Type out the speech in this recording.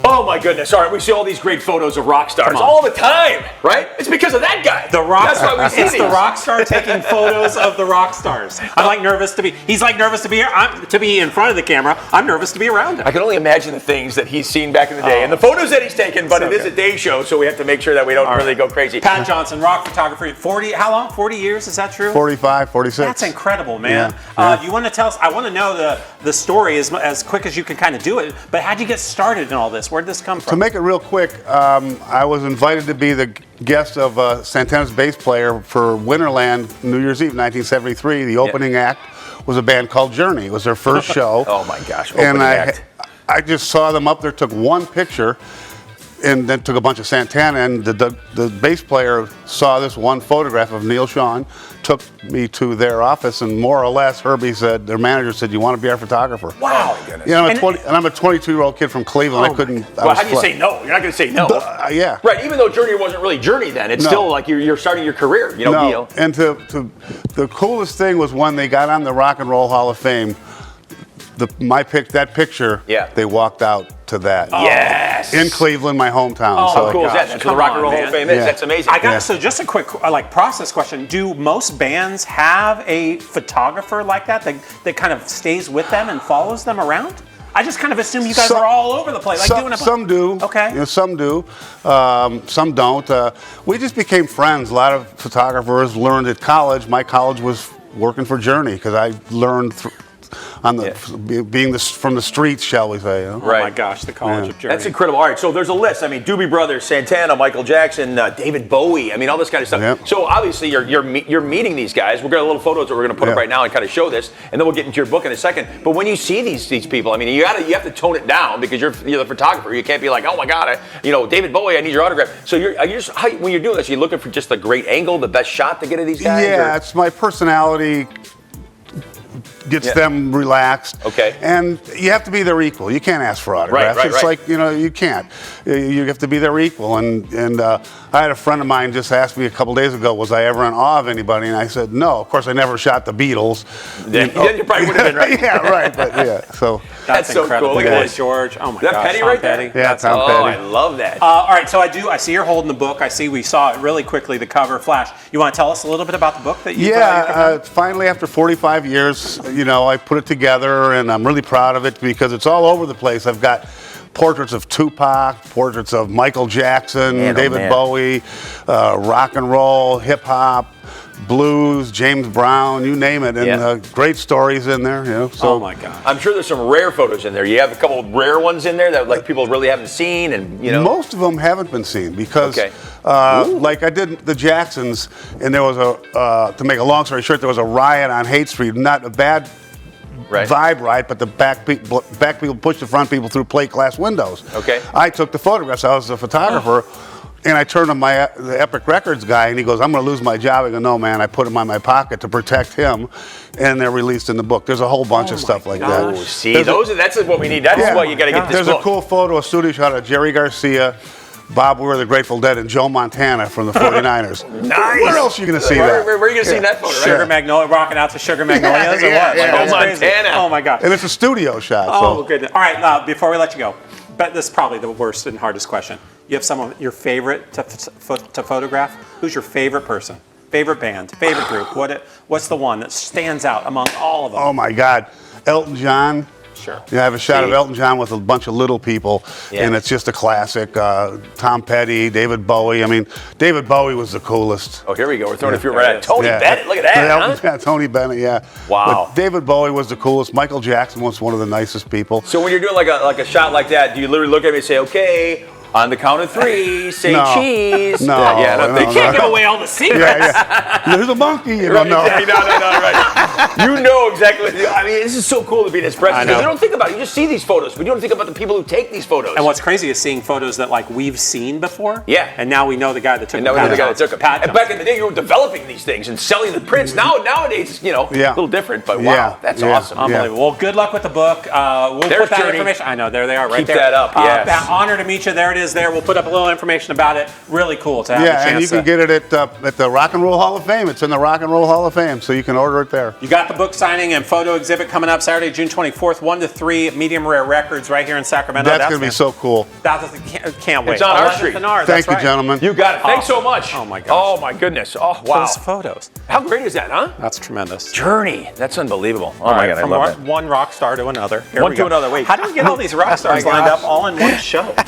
Oh my goodness! All right, we see all these great photos of rock stars all the time, right? It's because of that guy. The rock. That's why we see It's these. the rock star taking photos of the rock stars. I'm like nervous to be. He's like nervous to be here. To be in front of the camera. I'm nervous to be around him. I can only imagine the things that he's seen back in the day and the photos that he's taken. But it is a day show, so we have to make sure that we don't really go crazy. Pat Johnson, rock photography. 40. How long? 40 years? Is that true? 45, 46. That's incredible, man. You want to tell us? I want to know the story as quick as you can kind of do it. But how'd you get started in all this? Where did this come from? To make it real quick, I was invited to be the guest of Santana's bass player for Winterland New Year's Eve 1973. The opening act was a band called Journey. It was their first show. Oh my gosh! And I just saw them up there, took one picture, and then took a bunch of Santana. And the bass player saw this one photograph of Neil Sean, took me to their office, and more or less, Herbie said, their manager said, "You want to be our photographer?" Wow! Oh my goodness. You know, I'm a 22-year-old kid from Cleveland. I couldn't. Well, how do you say no? You're not going to say no. Yeah. Right. Even though Journey wasn't really Journey then, it's still like you're starting your career. You know, no. Neil. And the coolest thing was when they got on the Rock and Roll Hall of Fame. That picture. Yeah. They walked out to that. Yes. In Cleveland, my hometown. Oh, so, how cool is that? That's what the Rock and Roll Hall of Fame is. Yeah. That's amazing. So just a quick process question. Do most bands have a photographer like that kind of stays with them and follows them around? I just kind of assume you guys are all over the place. Some do. Okay. You know, some do. Some don't. We just became friends. A lot of photographers learned at college. My college was working for Journey because I learned being from the streets, shall we say. You know? Right. Oh my gosh, the College of Journey. That's incredible. All right, so there's a list. I mean, Doobie Brothers, Santana, Michael Jackson, David Bowie. I mean, all this kind of stuff. Yep. So obviously, you're meeting these guys. We've got a little photos that we're going to put up right now and kind of show this, and then we'll get into your book in a second. But when you see these people, I mean, you have to tone it down because you're the photographer. You can't be like, oh my God, David Bowie, I need your autograph. So when you're doing this, you're looking for just the great angle, the best shot to get of these guys. Yeah, it's my personality. Gets them relaxed. Okay. And you have to be their equal. You can't ask for autographs. Right. It's like, you can't. You have to be their equal. And I had a friend of mine just asked me a couple days ago, was I ever in awe of anybody? And I said, no. Of course, I never shot the Beatles. You probably would have been, right? Yeah, right. But yeah, so. That's so incredible. cool. Look at that, George. Oh my gosh. Petty Tom right Petty. there? Yeah, Tom Petty. Oh, I love that. All right, so I see you're holding the book. We saw it really quickly, the cover flash. You want to tell us a little bit about the book that you finally after 45 years, I put it together, and I'm really proud of it because it's all over the place. I've got portraits of Tupac, portraits of Michael Jackson, David Bowie, rock and roll, hip hop, blues, James Brown, you name it, and great stories in there. So, oh my God! I'm sure there's some rare photos in there. You have a couple of rare ones in there that people really haven't seen, and most of them haven't been seen because, like I did the Jacksons, and there was to make a long story short, there was a riot on Haight Street. Not a bad vibe riot, but the back people pushed the front people through plate glass windows. Okay. I took the photographs. I was a photographer. And I turned to the Epic Records guy, and he goes, "I'm going to lose my job." I go, "No, man." I put them in my pocket to protect him, and they're released in the book. There's a whole bunch of stuff like that. Oh, see, that's what we need. That's why you got to get this book. There's a cool photo, a studio shot of Jerry Garcia, Bob Weir, the Grateful Dead, and Joe Montana from the 49ers. Nice. Where else are you going to see that? Where are you going to see that photo? Sugar Magnolia, rocking out to Sugar Magnolias, or what? Joe Montana. Oh my God! And it's a studio shot. Oh goodness! All right, before we let you go, but this is probably the worst and hardest question. You have someone your favorite to photograph? Who's your favorite person? Favorite band? Favorite group? What's the one that stands out among all of them? Oh my God, Elton John. Sure. I have a shot of Elton John with a bunch of little people, and it's just a classic. Tom Petty, David Bowie. I mean, David Bowie was the coolest. Oh, here we go. We're throwing a few right at Tony Bennett. Look at that. Yeah, Tony Bennett. Yeah. Wow. But David Bowie was the coolest. Michael Jackson was one of the nicest people. So when you're doing like a shot like that, do you literally look at me and say, "Okay, on the count of 3, say cheese"? No. You can't give away all the secrets. There's a monkey. Right. No, right. You know exactly what to do. I mean, this is so cool to be this press because you don't think about it. You just see these photos, but you don't think about the people who take these photos. And what's crazy is seeing photos that we've seen before. Yeah. And now we know the guy that took them. And now we know the guy that took them. And back in the day, you were developing these things and selling the prints. Nowadays, it's a little different. But wow, that's awesome. Unbelievable. Well, good luck with the book. We'll put that information. I know, there they are, right there. Keep that up. Yes. Honor to meet you. There it is. is there. We'll put up a little information about it. Really cool to have a Yeah, chance and you can get it at the Rock and Roll Hall of Fame. It's in the Rock and Roll Hall of Fame, so you can order it there. You got the book signing and photo exhibit coming up Saturday, June 24th, 1 to 3, Medium Rare Records right here in Sacramento. That's going to be so cool. Can't wait. It's on our street. Thank you, gentlemen. You got it. Thanks so much. Oh, my gosh. Oh, my goodness. Oh, wow. Those photos. How great is that, huh? That's tremendous. Journey. That's unbelievable. Oh, All my right, God, I from love that. one rock star to another. Here One we to go. another. Wait. How do we get all these rock stars lined up all in one show?